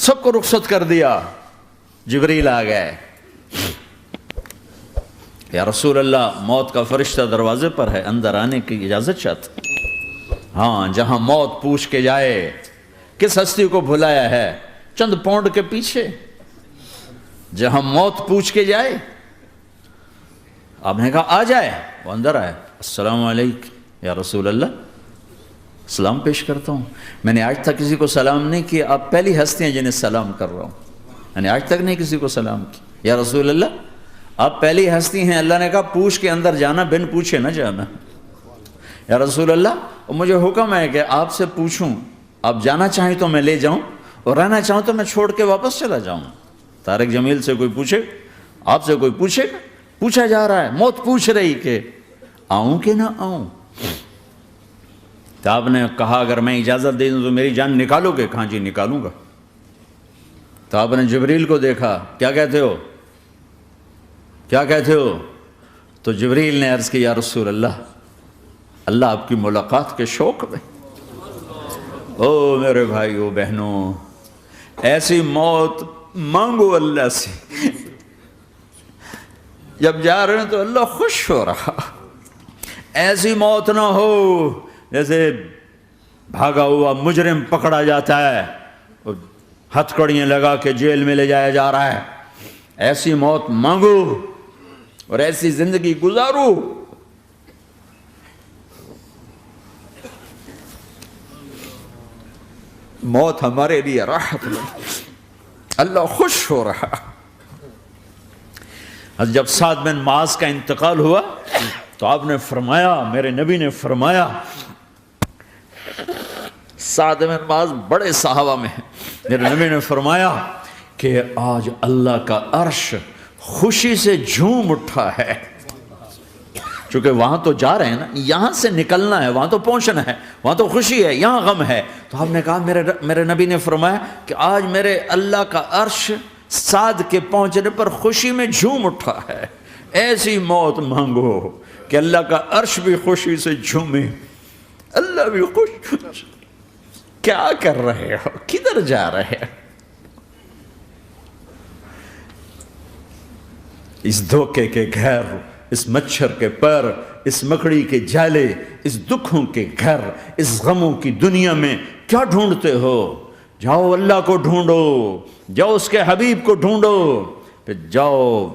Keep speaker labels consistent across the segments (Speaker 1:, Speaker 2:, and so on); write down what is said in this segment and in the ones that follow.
Speaker 1: سب کو رخصت کر دیا. جبریل آ گئے. یا رسول اللہ موت کا فرشتہ دروازے پر ہے, اندر آنے کی اجازت چاہتا. ہاں, جہاں موت پوچھ کے جائے کس ہستی کو بھلایا ہے, چند پونڈ کے پیچھے جہاں موت پوچھ کے جائے. آپ نے کہا آ جائے, وہ اندر آئے. السلام علیکم یا رسول اللہ, سلام پیش کرتا ہوں. میں نے آج تک کسی کو سلام نہیں کیا, آپ پہلی ہستی ہیں جنہیں سلام کر رہا ہوں. میں نے آج تک نہیں کسی کو سلام کیا. یا رسول اللہ آپ پہلی ہستی ہیں. اللہ نے کہا پوچھ کے اندر جانا, بن پوچھے نہ جانا. یا رسول اللہ مجھے حکم ہے کہ آپ سے پوچھوں, آپ جانا چاہیں تو میں لے جاؤں, اور رہنا چاہوں تو میں چھوڑ کے واپس چلا جاؤں. طارق جمیل سے کوئی پوچھے, آپ سے کوئی پوچھے, پوچھا جا رہا ہے, موت پوچھ رہی کہ آؤں کہ نہ آؤں. تو آپ نے کہا اگر میں اجازت دے دوں تو میری جان نکالو گے؟ کہاں جی نکالوں گا. تو آپ نے جبریل کو دیکھا, کیا کہتے ہو, کیا کہتے ہو؟ تو جبریل نے عرض کی یا رسول اللہ, اللہ آپ کی ملاقات کے شوق میں. او میرے بھائیو بہنوں, ایسی موت مانگو اللہ سے. جب جا رہے ہیں تو اللہ خوش ہو رہا. ایسی موت نہ ہو جیسے بھاگا ہوا مجرم پکڑا جاتا ہے, ہتھکڑیاں لگا کے جیل میں لے جایا جا رہا ہے. ایسی موت مانگو اور ایسی زندگی گزارو. موت ہمارے لیے راحت ہے, اللہ خوش ہو رہا. جب سعد بن معاذ کا انتقال ہوا تو آپ نے فرمایا, میرے نبی نے فرمایا, سعد بن معاذ بڑے صحابہ میں ہیں, میرے نبی نے فرمایا کہ آج اللہ کا عرش خوشی سے جھوم اٹھا ہے. چونکہ وہاں تو جا رہے ہیں نا, یہاں سے نکلنا ہے, وہاں تو پہنچنا ہے, وہاں تو خوشی ہے, یہاں غم ہے. تو آپ نے کہا, میرے نبی نے فرمایا کہ آج میرے اللہ کا عرش سعد کے پہنچنے پر خوشی میں جھوم اٹھا ہے. ایسی موت مانگو کہ اللہ کا عرش بھی خوشی سے جھومے, اللہ بھی خوش. کیا کر رہے ہو, کدھر جا رہے ہو؟ اس دھوکے کے گھر, اس مچھر کے پر, اس مکڑی کے جالے, اس دکھوں کے گھر, اس غموں کی دنیا میں کیا ڈھونڈتے ہو؟ جاؤ اللہ کو ڈھونڈو, جاؤ اس کے حبیب کو ڈھونڈو, پھر جاؤ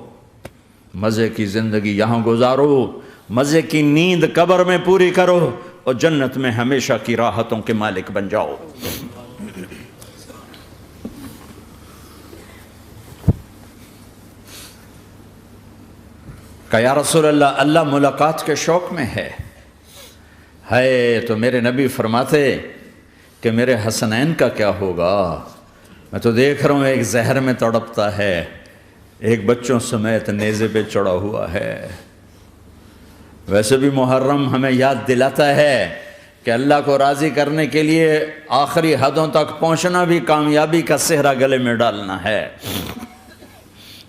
Speaker 1: مزے کی زندگی یہاں گزارو, مزے کی نیند قبر میں پوری کرو, اور جنت میں ہمیشہ کی راحتوں کے مالک بن جاؤ. کہ یا رسول اللہ, اللہ ملاقات کے شوق میں ہے. تو میرے نبی فرماتے کہ میرے حسنین کا کیا ہوگا؟ میں تو دیکھ رہا ہوں ایک زہر میں تڑپتا ہے, ایک بچوں سمیت نیزے پہ چڑھا ہوا ہے. ویسے بھی محرم ہمیں یاد دلاتا ہے کہ اللہ کو راضی کرنے کے لیے آخری حدوں تک پہنچنا بھی کامیابی کا صحرا گلے میں ڈالنا ہے.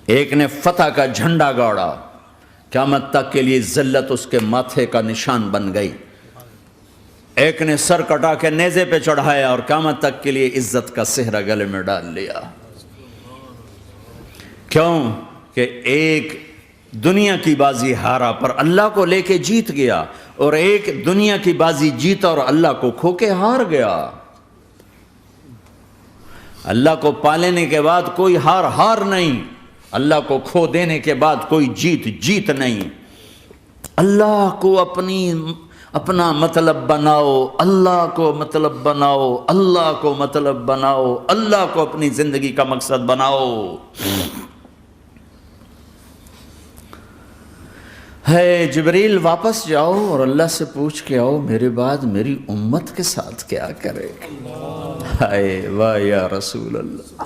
Speaker 1: ایک نے فتح کا جھنڈا گاڑا, قیامت تک کے لیے ذلت اس کے ماتھے کا نشان بن گئی. ایک نے سر کٹا کے نیزے پہ چڑھایا اور قیامت تک کے لیے عزت کا صحرا گلے میں ڈال لیا. کیوں کہ ایک دنیا کی بازی ہارا پر اللہ کو لے کے جیت گیا, اور ایک دنیا کی بازی جیتا اور اللہ کو کھو کے ہار گیا. اللہ کو پالینے کے بعد کوئی ہار نہیں, اللہ کو کھو دینے کے بعد کوئی جیت نہیں. اللہ کو اپنا مطلب بناؤ, اللہ کو مطلب بناؤ, اللہ کو مطلب بناؤ, اللہ کو اپنی زندگی کا مقصد بناؤ. جبریل واپس جاؤ اور اللہ سے پوچھ کے آؤ میرے بعد میری امت کے ساتھ کیا کرے. واہ یا رسول اللہ.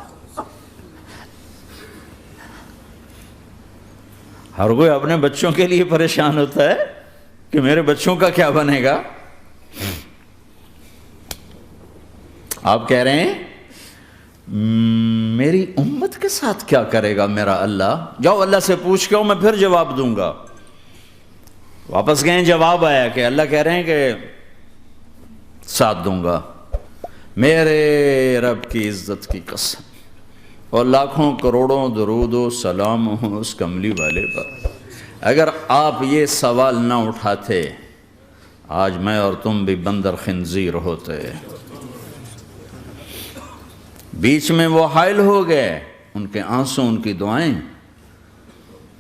Speaker 1: ہر کوئی اپنے بچوں کے لیے پریشان ہوتا ہے کہ میرے بچوں کا کیا بنے گا. آپ کہہ رہے ہیں میری امت کے ساتھ کیا کرے گا میرا اللہ. جاؤ اللہ سے پوچھ کے آؤ, میں پھر جواب دوں گا. واپس گئے, جواب آیا کہ اللہ کہہ رہے ہیں کہ ساتھ دوں گا. میرے رب کی عزت کی قسم, اور لاکھوں کروڑوں درود و سلام ہوں اس کملی والے پر۔ اگر آپ یہ سوال نہ اٹھاتے آج میں اور تم بھی بندر خنزیر ہوتے۔ بیچ میں وہ حائل ہو گئے، ان کے آنسو، ان کی دعائیں۔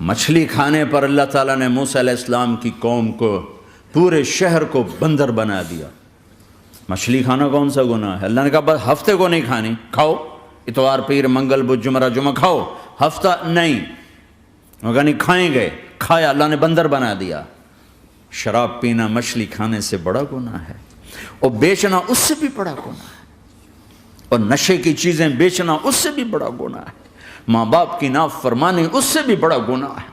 Speaker 1: مچھلی کھانے پر اللہ تعالیٰ نے موسیٰ علیہ السلام کی قوم کو، پورے شہر کو بندر بنا دیا۔ مچھلی کھانا کون سا گناہ ہے؟ اللہ نے کہا بس ہفتے کو نہیں کھانی، کھاؤ، اتوار پیر منگل بدھ جمعہ جمعہ کھاؤ، ہفتہ نہیں۔ وہ کہا نہیں کھائیں گے، کھایا، اللہ نے بندر بنا دیا۔ شراب پینا مچھلی کھانے سے بڑا گناہ ہے، اور بیچنا اس سے بھی بڑا گناہ ہے، اور نشے کی چیزیں بیچنا اس سے بھی بڑا گناہ ہے، ماں باپ کی نافرمانی اس سے بھی بڑا گناہ ہے۔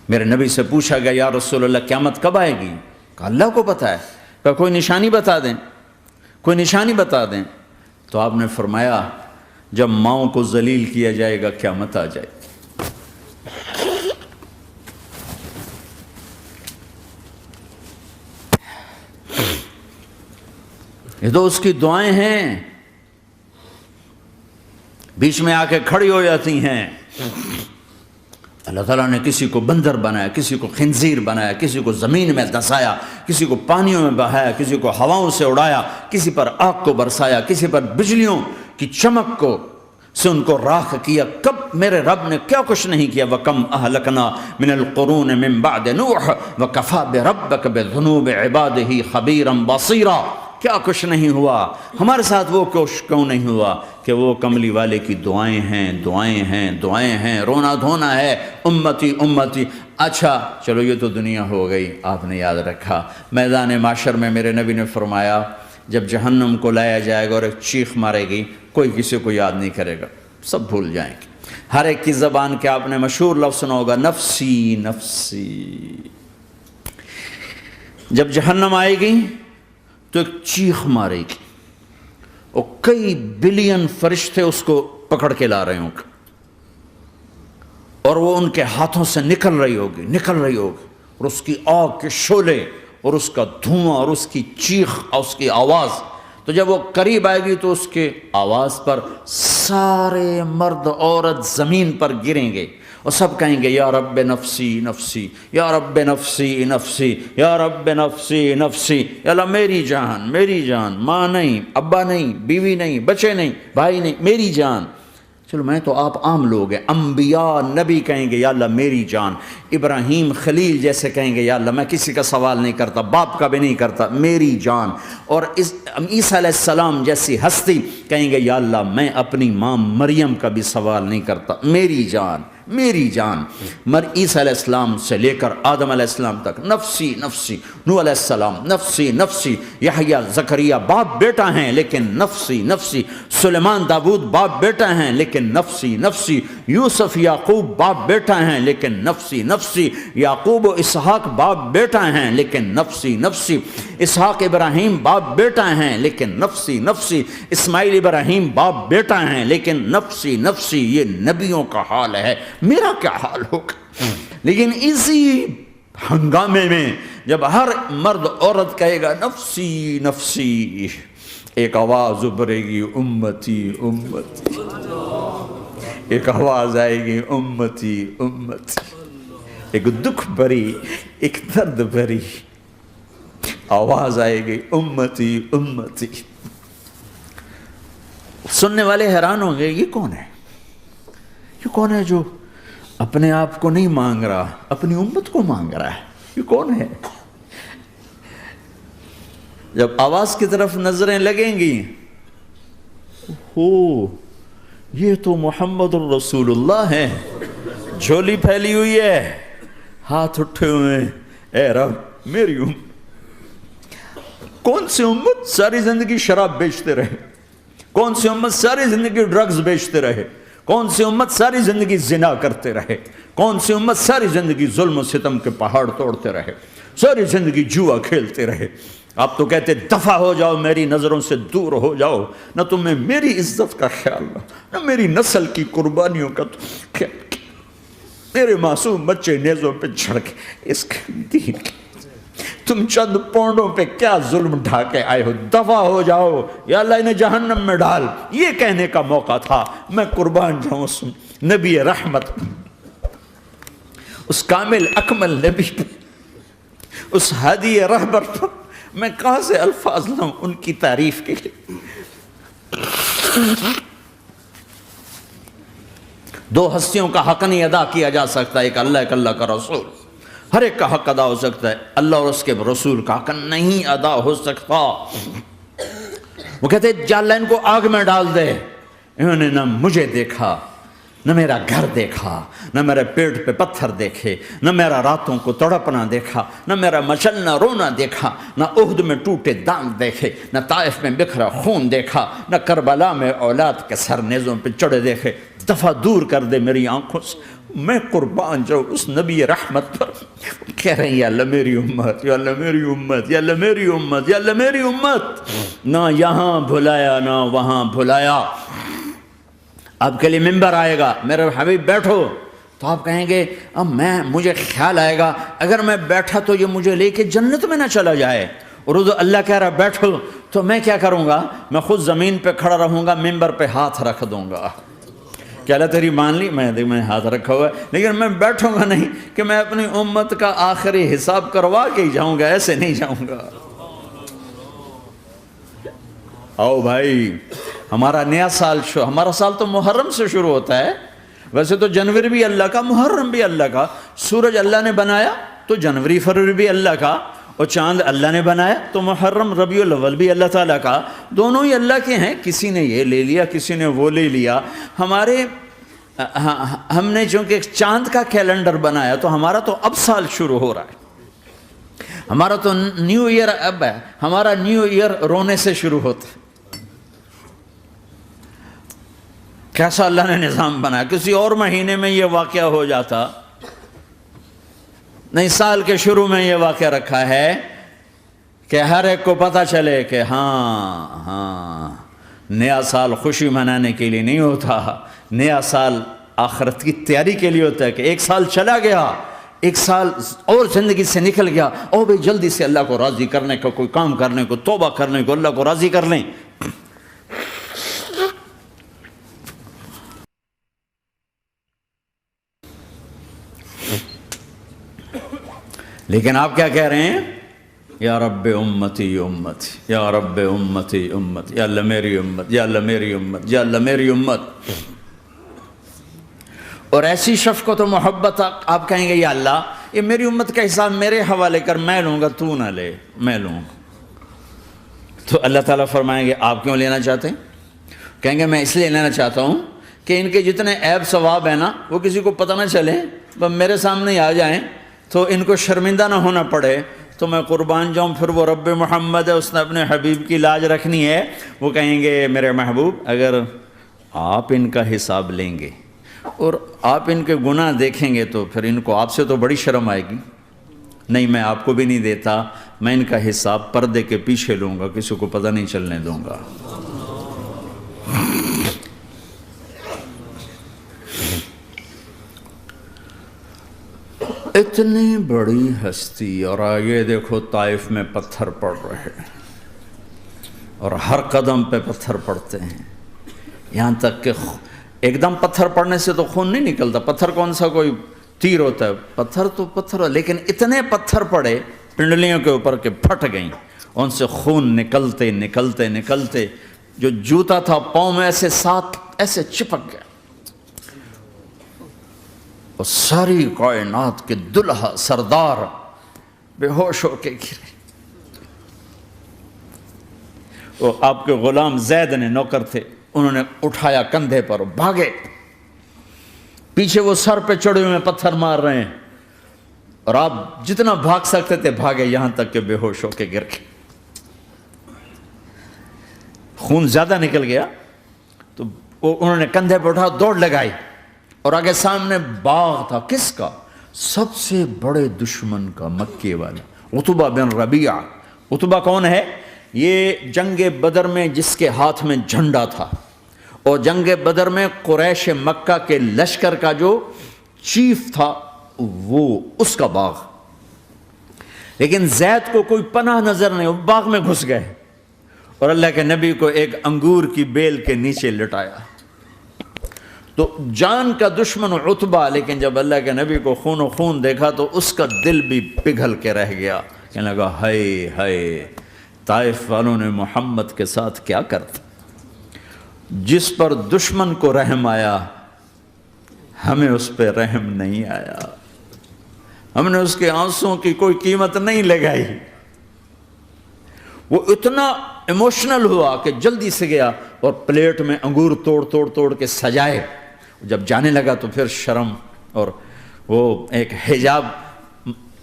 Speaker 1: میرے نبی سے پوچھا گیا یا رسول اللہ قیامت کب آئے گی؟ کہا اللہ کو پتہ ہے۔ کہا کوئی نشانی بتا دیں، کوئی نشانی بتا دیں۔ تو آپ نے فرمایا جب ماؤں کو ذلیل کیا جائے گا قیامت آ جائے گی۔ یہ تو اس کی دعائیں ہیں، بیچ میں آ کے کھڑی ہو جاتی ہیں۔ اللہ تعالیٰ نے کسی کو بندر بنایا، کسی کو خنزیر بنایا، کسی کو زمین میں دھسایا، کسی کو پانیوں میں بہایا، کسی کو ہواؤں سے اڑایا، کسی پر آگ کو برسایا، کسی پر بجلیوں کی چمک کو سے ان کو راکھ کیا۔ کب میرے رب نے کیا کچھ نہیں کیا۔ وَكَمْ أَهْلَكْنَا مِنَ الْقُرُونِ مِنْ بَعْدِ نُوحٍ وَكَفَى بِرَبِّكَ بِذُنُوبِ عِبَادِهِ خَبِيرًا بَصِيرًا۔ کیا کچھ نہیں ہوا ہمارے ساتھ، وہ کچھ کیوں نہیں ہوا کہ وہ کملی والے کی دعائیں ہیں، دعائیں ہیں، دعائیں ہیں، رونا دھونا ہے، امتی امتی۔ اچھا چلو یہ تو دنیا ہو گئی، آپ نے یاد رکھا میدان معاشر میں میرے نبی نے فرمایا جب جہنم کو لایا جائے گا اور ایک چیخ مارے گی، کوئی کسی کو یاد نہیں کرے گا، سب بھول جائیں گے۔ ہر ایک کی زبان کے آپ نے مشہور لفظ سنا ہوگا نفسی نفسی۔ جب جہنم آئے گی تو ایک چیخ مارے گی، اور کئی بلین فرشتے اس کو پکڑ کے لا رہے ہوں گے، اور وہ ان کے ہاتھوں سے نکل رہی ہوگی، اور اس کی آگ کے شعلے اور اس کا دھواں اور اس کی چیخ اور اس کی آواز۔ تو جب وہ قریب آئے گی تو اس کے آواز پر سارے مرد عورت زمین پر گریں گے، اور سب کہیں گے یا رب نفسی نفسی، یا رب نفسی نفسی، یا رب نفسی نفسی۔ یا اللہ میری جان، میری جان، ماں نہیں، ابا نہیں، بیوی نہیں، بچے نہیں، بھائی نہیں، میری جان۔ چلو میں تو آپ عام لوگ ہیں، انبیاء نبی کہیں گے یا اللہ میری جان، ابراہیم خلیل جیسے کہیں گے یا اللہ میں کسی کا سوال نہیں کرتا، باپ کا بھی نہیں کرتا، میری جان۔ اور عیسیٰ علیہ السلام جیسی ہستی کہیں گے یا اللہ میں اپنی ماں مریم کا بھی سوال نہیں کرتا، میری جان، میری جان۔ عیسیٰ علیہ السلام سے لے کر آدم علیہ السلام تک نفسی نفسی، نوح علیہ السلام نفسی نفسی، یحییٰ زکریا باپ بیٹا ہیں لیکن نفسی نفسی، سلیمان داود باپ بیٹا ہیں لیکن نفسی نفسی، یوسف یعقوب باپ بیٹا ہیں لیکن نفسی نفسی، یعقوب و اسحاق باپ بیٹا ہیں لیکن نفسی نفسی، اسحاق ابراہیم باپ بیٹا ہیں لیکن نفسی نفسی، اسماعیل ابراہیم باپ بیٹا ہیں لیکن نفسی نفسی۔ یہ نبیوں کا حال ہے، میرا کیا حال ہوگا؟ لیکن اسی ہنگامے میں جب ہر مرد عورت کہے گا نفسی نفسی، ایک آواز ابھرے گی امتی امتی، ایک آواز آئے گی امتی امتی، ایک دکھ بھری، ایک درد بھری آواز آئے گی امتی امتی۔ سننے والے حیران ہوں گے یہ کون ہے، یہ کون ہے جو اپنے آپ کو نہیں مانگ رہا، اپنی امت کو مانگ رہا ہے، یہ کون ہے؟ جب آواز کی طرف نظریں لگیں گی، ہو یہ تو محمد الرسول اللہ ہے، جھولی پھیلی ہوئی ہے، ہاتھ اٹھے ہوئے ہیں، اے رب میری امت۔ کون سی امت ساری زندگی شراب بیچتے رہے، کون سی امت ساری زندگی ڈرگز بیچتے رہے، کون سی امت ساری زندگی زنا کرتے رہے، کون سی امت ساری زندگی ظلم و ستم کے پہاڑ توڑتے رہے، ساری زندگی جوا کھیلتے رہے۔ آپ تو کہتے دفع ہو جاؤ، میری نظروں سے دور ہو جاؤ، نہ تمہیں میری عزت کا خیال نہ میری نسل کی قربانیوں کا خیال، میرے معصوم بچے نیزوں پہ چڑھ کے اس دین تم چند پونڈوں پہ کیا ظلم ڈھا کے آئے ہو، دفع ہو جاؤ یا اللہ انہیں جہنم میں ڈال. یہ کہنے کا موقع تھا. میں قربان جاؤں اس نبی رحمت، اس کامل اکمل نبی پہ، اس ہادی رہبر پر میں کہاں سے الفاظ لاؤں ان کی تعریف کے لیے. دو ہستیوں کا حق نہیں ادا کیا جا سکتا، ایک اللہ، ایک اللہ کا رسول. ہر ایک کا حق ادا ہو سکتا ہے، اللہ اور اس کے رسول کا حق نہیں ادا ہو سکتا. وہ کہتے جا اللہ ان کو آگ میں ڈال دے. انہوں نے نہ مجھے دیکھا، نہ میرا گھر دیکھا، نہ میرے پیٹ پہ پتھر دیکھے، نہ میرا راتوں کو تڑپنا دیکھا، نہ میرا مچلنا رونا دیکھا، نہ احد میں ٹوٹے دانت دیکھے، نہ طائف میں بکھرا خون دیکھا، نہ کربلا میں اولاد کے سر نیزوں پہ چڑھے دیکھے. دفعہ دور کر دے میری آنکھوں سے. میں قربان جاؤں اس نبی رحمت پر. کہہ رہے ہیں یا اللہ میری امت، یا اللہ میری امت، یا اللہ میری امت، یا اللہ میری امت. نہ یہاں بھلایا نہ وہاں بھلایا. آپ کے لیے ممبر آئے گا، میرے حبیب بیٹھو، تو آپ کہیں گے اب مجھے خیال آئے گا اگر میں بیٹھا تو یہ مجھے لے کے جنت میں نہ چلا جائے. اور اللہ کہہ رہا بیٹھو تو میں کیا کروں گا؟ میں خود زمین پہ کھڑا رہوں گا، ممبر پہ ہاتھ رکھ دوں گا. کہ اللہ تیری مان لی، میں ہاتھ رکھا ہوا ہے، لیکن میں بیٹھوں گا نہیں کہ میں اپنی امت کا آخری حساب کروا کے ہی جاؤں گا، ایسے نہیں جاؤں گا. آؤ بھائی، ہمارا نیا سال ہمارا سال تو محرم سے شروع ہوتا ہے. ویسے تو جنوری بھی اللہ کا، محرم بھی اللہ کا. سورج اللہ نے بنایا تو جنوری فروری بھی اللہ کا، اور چاند اللہ نے بنایا تو محرم ربیع الاول بھی اللہ تعالیٰ کا. دونوں ہی اللہ کے ہیں. کسی نے یہ لے لیا، کسی نے وہ لے لیا. ہم نے چونکہ چاند کا کیلنڈر بنایا تو ہمارا تو اب سال شروع ہو رہا ہے. ہمارا تو نیو ایئر اب ہے. ہمارا نیو ایئر رونے سے شروع ہوتا ہے. کیسا اللہ نے نظام بنایا. کسی اور مہینے میں یہ واقعہ ہو جاتا. نہیں، سال کے شروع میں یہ واقعہ رکھا ہے کہ ہر ایک کو پتہ چلے کہ ہاں نیا سال خوشی منانے کے لیے نہیں ہوتا. نیا سال آخرت کی تیاری کے لیے ہوتا ہے. کہ ایک سال چلا گیا، ایک سال اور زندگی سے نکل گیا، او بھئی جلدی سے اللہ کو راضی کرنے کا کوئی کام کرنے کو، توبہ کرنے کو، اللہ کو راضی کر لیں. لیکن آپ کیا کہہ رہے ہیں؟ یا رب امتی امت، یا رب امتی امت، یا اللہ میری امت، یا اللہ میری امت، یا اللہ میری امت. اور ایسی شفقت و محبت آپ کہیں گے یا اللہ یہ میری امت کا حساب میرے حوالے کر، میں لوں گا، تو نہ لے، میں لوں گا. تو اللہ تعالیٰ فرمائیں گے آپ کیوں لینا چاہتے ہیں؟ کہیں گے میں اس لیے لینا چاہتا ہوں کہ ان کے جتنے عیب ثواب ہیں نا وہ کسی کو پتہ نہ چلے، وہ میرے سامنے آ جائیں تو ان کو شرمندہ نہ ہونا پڑے. تو میں قربان جاؤں. پھر وہ رب محمد ہے، اس نے اپنے حبیب کی لاج رکھنی ہے. وہ کہیں گے میرے محبوب اگر آپ ان کا حساب لیں گے اور آپ ان کے گناہ دیکھیں گے تو پھر ان کو آپ سے تو بڑی شرم آئے گی. نہیں، میں آپ کو بھی نہیں دیتا، میں ان کا حساب پردے کے پیچھے لوں گا، کسی کو پتہ نہیں چلنے دوں گا. اتنی بڑی ہستی، اور آگے دیکھو طائف میں پتھر پڑ رہے ہیں اور ہر قدم پہ پتھر پڑتے ہیں. یہاں تک کہ ایک دم پتھر پڑنے سے تو خون نہیں نکلتا. پتھر کون سا کوئی تیر ہوتا ہے؟ پتھر تو پتھر. لیکن اتنے پتھر پڑے پنڈلیوں کے اوپر کہ پھٹ گئیں. ان سے خون نکلتے نکلتے نکلتے جو جوتا تھا پاؤں میں ایسے ساتھ ایسے چپک گیا. اور ساری کائنات کے دلہا سردار بے ہوش ہو کے گرے. وہ آپ کے غلام زید نے نوکر تھے، انہوں نے اٹھایا کندھے پر، بھاگے. پیچھے وہ سر پہ چڑھے ہوئے پتھر مار رہے ہیں اور آپ جتنا بھاگ سکتے تھے بھاگے، یہاں تک کہ بے ہوش ہو کے گر گئے. خون زیادہ نکل گیا تو انہوں نے کندھے پہ اٹھا دوڑ لگائی. اور آگے سامنے باغ تھا. کس کا؟ سب سے بڑے دشمن کا، مکے والا عتبہ بن ربیعہ. عتبہ کون ہے؟ یہ جنگ بدر میں جس کے ہاتھ میں جھنڈا تھا، اور جنگ بدر میں قریش مکہ کے لشکر کا جو چیف تھا وہ اس کا باغ. لیکن زید کو کوئی پناہ نظر نہیں، وہ باغ میں گھس گئے اور اللہ کے نبی کو ایک انگور کی بیل کے نیچے لٹایا۔ تو جان کا دشمن عتبہ، لیکن جب اللہ کے نبی کو خون و خون دیکھا تو اس کا دل بھی پگھل کے رہ گیا، کہنے لگا ہائے ہائے، طائف والوں نے محمد کے ساتھ کیا کرتا۔ جس پر دشمن کو رحم آیا ہمیں اس پہ رحم نہیں آیا، ہم نے اس کے آنسوں کی کوئی قیمت نہیں لگائی۔ وہ اتنا ایموشنل ہوا کہ جلدی سے گیا اور پلیٹ میں انگور توڑ کے سجائے۔ جب جانے لگا تو پھر شرم اور وہ ایک حجاب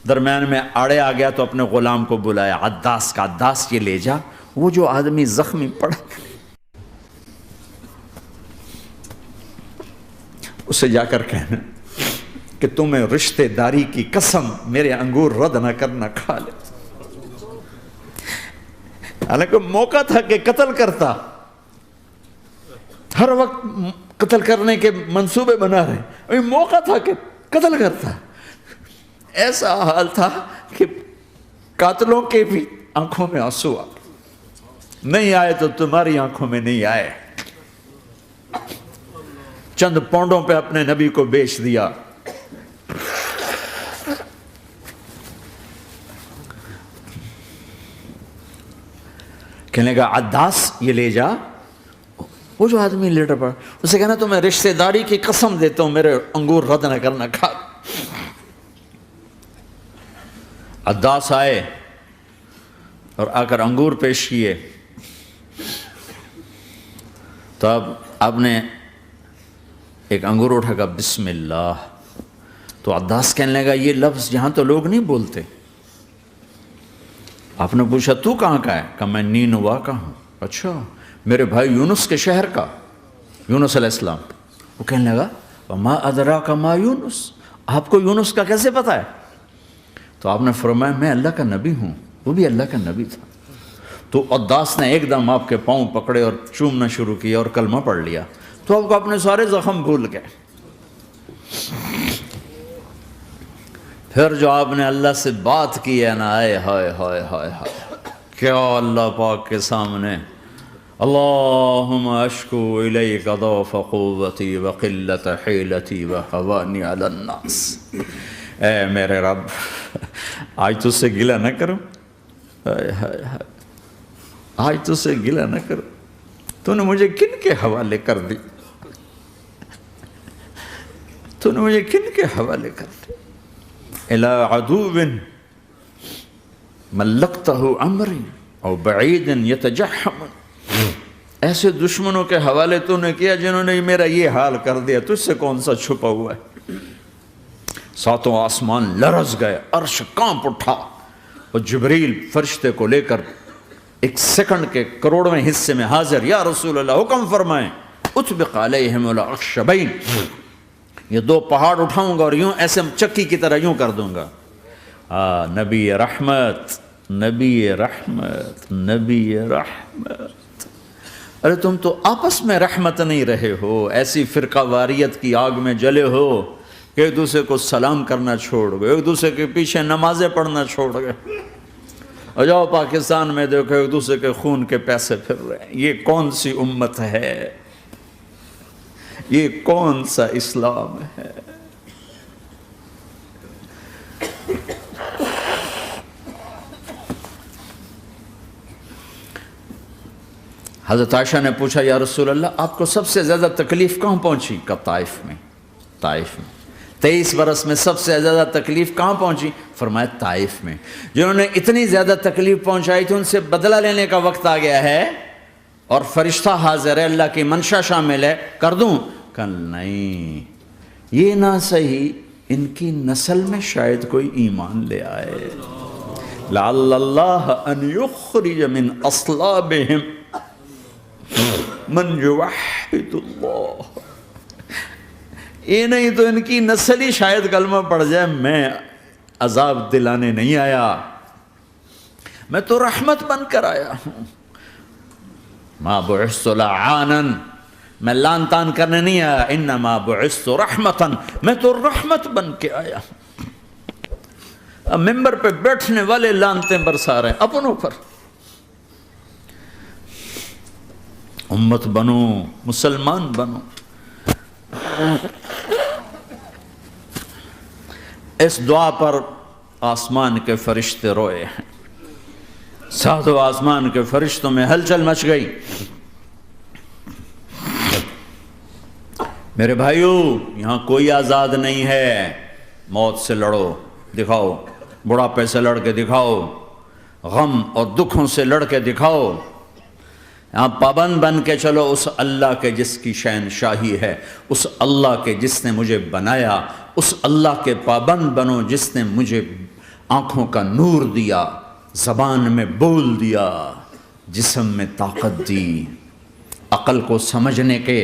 Speaker 1: درمیان میں آڑے آ گیا تو اپنے غلام کو بلایا، عداس کا، عداس یہ لے جا وہ جو آدمی زخمی پڑا، اسے جا کر کہنا کہ تمہیں رشتہ داری کی قسم میرے انگور رد نہ کرنا، کھا لے۔ حالانکہ موقع تھا کہ قتل کرتا، ہر وقت قتل کرنے کے منصوبے بنا رہے، ابھی موقع تھا کہ قتل کرتا۔ ایسا حال تھا کہ قاتلوں کے بھی آنکھوں میں آنسو آ نہیں آئے تو تمہاری آنکھوں میں نہیں آئے۔ چند پونڈوں پہ اپنے نبی کو بیچ دیا۔ کہنے کا عداس یہ لے جا، وہ جو آدمی لیٹر پڑا، اسے کہنا تو میں رشتہ داری کی قسم دیتا ہوں میرے انگور رد نہ کرنا، کھا۔ عداس آئے اور آ کر انگور پیش کیے تو اب آپ نے ایک انگور اٹھا کر بسم اللہ، تو عداس کہنے لگا یہ لفظ یہاں تو لوگ نہیں بولتے۔ آپ نے پوچھا تو کہاں کا ہے؟ کہا میں نینوا کا ہوں۔ اچھا، میرے بھائی یونس کے شہر کا، یونس علیہ السلام۔ وہ کہنے لگا وما ادراک ما یونس، آپ کو یونس کا کیسے پتا ہے؟ تو آپ نے فرمایا میں اللہ کا نبی ہوں، وہ بھی اللہ کا نبی تھا۔ تو عداس نے ایک دم آپ کے پاؤں پکڑے اور چومنا شروع کیا اور کلمہ پڑھ لیا، تو آپ کو اپنے سارے زخم بھول گئے۔ پھر جو آپ نے اللہ سے بات کی ہے نا، آئے ہائے ہائے ہائے ہائے، کیا اللہ پاک کے سامنے اللہم اشکو الیک ضعف قوتی وقلت حیلتی وہوانی علی الناس، اے میرے رب آج تجھ سے گلہ نہ کرو، آج تجھ سے گلہ نہ کرو، تو نے مجھے کن کے حوالے کر دی، تو نے مجھے کن کے حوالے کر دی، الی عدو ملکتہ عمری او بعید یتجحم، ایسے دشمنوں کے حوالے تو نے کیا جنہوں نے میرا یہ حال کر دیا، تجھ سے کون سا چھپا ہوا ہے۔ ساتوں آسمان لرز گئے، عرش کانپ اٹھا، اور جبریل فرشتے کو لے کر ایک سیکنڈ کے کروڑویں حصے میں حاضر، یا رسول اللہ حکم فرمائیں اطبق علیہم الاخشبین، یہ دو پہاڑ اٹھاؤں گا اور یوں ایسے چکی کی طرح یوں کر دوں گا۔ نبی رحمت، نبی رحمت، نبی رحمت۔ ارے تم تو آپس میں رحمت نہیں رہے ہو، ایسی فرقہ واریت کی آگ میں جلے ہو کہ ایک دوسرے کو سلام کرنا چھوڑ گئے، ایک دوسرے کے پیچھے نمازیں پڑھنا چھوڑ گئے، اور جاؤ پاکستان میں دیکھو ایک دوسرے کے خون کے پیسے پھر رہے ہیں۔ یہ کون سی امت ہے؟ یہ کون سا اسلام ہے؟ حضرت عائشہ نے پوچھا یا رسول اللہ آپ کو سب سے زیادہ تکلیف کہاں پہنچی؟ کہا طائف میں، طائف میں۔ 23 برس میں سب سے زیادہ تکلیف کہاں پہنچی؟ فرمایا طائف میں۔ جنہوں نے اتنی زیادہ تکلیف پہنچائی تھی ان سے بدلہ لینے کا وقت آ گیا ہے، اور فرشتہ حاضر ہے، اللہ کی منشا شامل ہے، کر دوں؟ کہ نہیں، یہ نہ صحیح، ان کی نسل میں شاید کوئی ایمان لے آئے، لعل اللہ ان یخرج من اصلابہم من یوحد اللہ، یہ نہیں تو ان کی نسل ہی شاید کلمہ پڑھ جائے۔ میں عذاب دلانے نہیں آیا، میں تو رحمت بن کر آیا ہوں۔ ما بعثت لعانا، میں لان تان کرنے نہیں آیا، انما بعثت رحمتا، میں تو رحمت بن کے آیا ہوں۔ اب ممبر پہ بیٹھنے والے لانتیں برسا رہے ہیں اپنوں پر. امت بنو، مسلمان بنو. اس دعا پر آسمان کے فرشتے روئے ہیں. ساتوں آسمان کے فرشتوں میں ہلچل مچ گئی. میرے بھائیو، یہاں کوئی آزاد نہیں ہے. موت سے لڑو، دکھاؤ. بڑھاپے سے لڑ کے دکھاؤ. غم اور دکھوں سے لڑ کے دکھاؤ. یہاں پابند بن کے چلو اس اللہ کے جس کی شہنشاہی ہے، اس اللہ کے جس نے مجھے بنایا. اس اللہ کے پابند بنو جس نے مجھے آنکھوں کا نور دیا، زبان میں بول دیا، جسم میں طاقت دی، عقل کو سمجھنے کے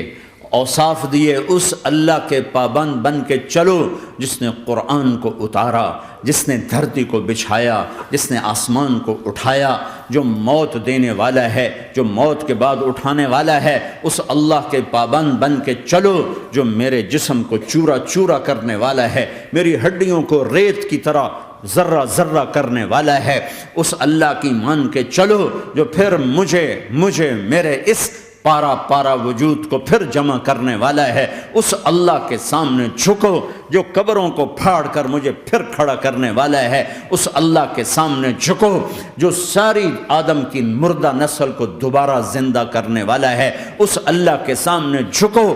Speaker 1: اوصاف دیے. اس اللہ کے پابند بن کے چلو جس نے قرآن کو اتارا، جس نے دھرتی کو بچھایا، جس نے آسمان کو اٹھایا، جو موت دینے والا ہے، جو موت کے بعد اٹھانے والا ہے. اس اللہ کے پابند بن کے چلو جو میرے جسم کو چورا چورا کرنے والا ہے، میری ہڈیوں کو ریت کی طرح ذرہ ذرہ کرنے والا ہے. اس اللہ کی مان کے چلو جو پھر مجھے میرے اس پارا پارا وجود کو پھر جمع کرنے والا ہے. اس اللہ کے سامنے جھکو جو قبروں کو پھاڑ کر مجھے پھر کھڑا کرنے والا ہے. اس اللہ کے سامنے جھکو جو ساری آدم کی مردہ نسل کو دوبارہ زندہ کرنے والا ہے. اس اللہ کے سامنے جھکو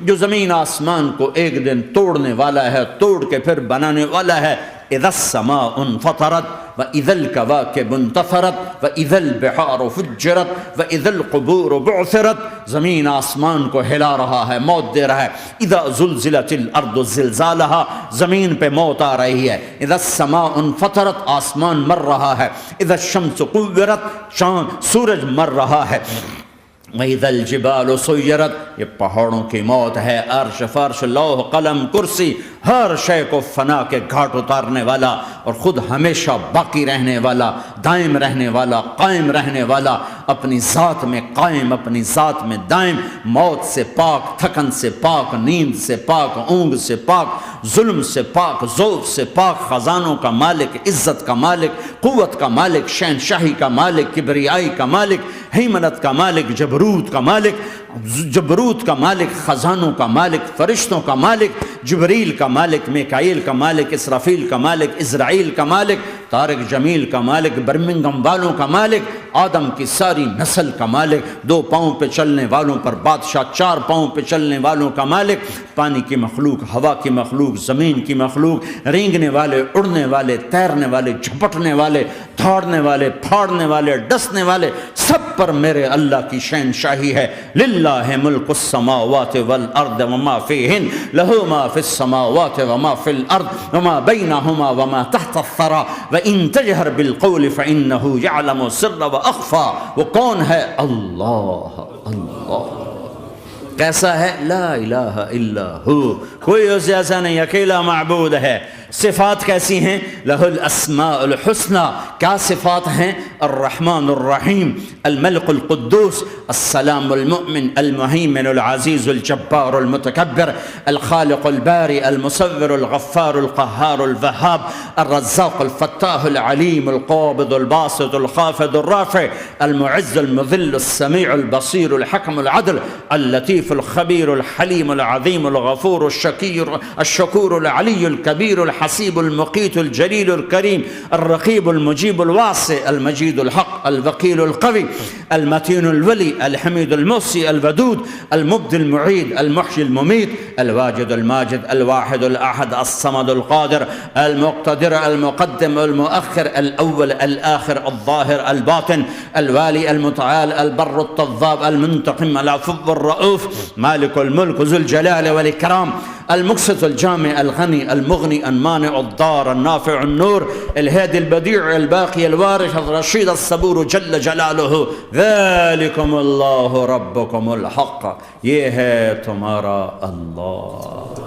Speaker 1: جو زمین آسمان کو ایک دن توڑنے والا ہے، توڑ کے پھر بنانے والا ہے. اذا السماء انفطرت واذا الكواكب انتثرت واذا البحار فجرت واذا القبور بعثرت. زمین آسمان کو ہلا رہا ہے، موت دے رہا ہے. اذا زلزلت الارض زلزالها، زمین پہ موت آ رہی ہے. اذا السماء انفطرت، آسمان مر رہا ہے. اذا الشمس قورت، چاند سورج مر رہا ہے. وَإِذَا الْجِبَالُ سُيِّرَتْ، یہ پہاڑوں کی موت ہے. عرش فرش لوح قلم کرسی ہر شے کو فنا کے گھاٹ اتارنے والا اور خود ہمیشہ باقی رہنے والا، دائم رہنے والا، قائم رہنے والا، اپنی ذات میں قائم، اپنی ذات میں دائم، موت سے پاک، تھکن سے پاک، نیند سے پاک، اونگ سے پاک، ظلم سے پاک، ذوق سے پاک، خزانوں کا مالک، عزت کا مالک، قوت کا مالک، شہنشاہی کا مالک، کبریائی کا مالک، ہیمنت کا مالک، جبروت کا مالک، خزانوں کا مالک، فرشتوں کا مالک، جبریل کا مالک، میکائیل کا مالک، اسرافیل کا مالک، اسرائیل کا مالک، طارق جمیل کا مالک، برمنگم والوں کا مالک، آدم کی ساری نسل کا مالک، 2 پاؤں پہ چلنے والوں پر بادشاہ، 4 پاؤں پہ چلنے والوں کا مالک، پانی کی مخلوق، ہوا کی مخلوق، زمین کی مخلوق، رینگنے والے، اڑنے والے، تیرنے والے، جھپٹنے والے، دھاڑنے والے، پھاڑنے والے، ڈسنے والے، سب پر میرے اللہ کی شہنشاہی ہے. للہ ملک السماوات والارض وما فیہن، لہو ما فی السماوات وما فی الارض وما بینہما وما تحت الثری وان تجہر بالقول فانہ یعلم السر واخفی. وہ کون ہے؟ اللہ. اللہ کیسا ہے؟ لا الہ الا ہو، کوئی اس جیسا نہیں، اکیلا معبود ہے. صفات کیسی ہیں؟ لہ الاسماء الحسنى. کیا صفات ہیں؟ الرحمن الرحیم، الملک القدوس، السلام المؤمن، المہیمن العزیز الجبار المتکبر، الخالق الباری المصور الغفار القہار الوہاب، الرزاق الفتاح العلیم القابض الباسط الخافض الرافع، المعز المذل السمیع البصیر الحکم العدل، اللطیف الخبیر الحلیم العظیم الغفور الشکور العلی الکبیر الحسیب المقیت الجلیل الکریم، الرقیب المجیب الواسع، المجید الحق، الوکیل القوی، المتین الولی، الحمید المحصی، الودود، المبدی المعید، المحیی الممیت، الواجد الماجد، الواحد الاحد، الصمد القادر، المقتدر، المقدم، المؤخر، الاول، الاخر، الظاهر، الباطن، الوالي، المتعال، البر التضاب، المنتقم، العفو الرؤوف، مالك الملك، ذو الجلال والإكرام، المقسط الجامع الغني المغني المانع الضار النافع النور، الهادي البديع الباقي الوارث الرشيد الصبور جل جلاله. ذلكم اللہ ربكم الحق، یہ ہے تمہارا اللہ.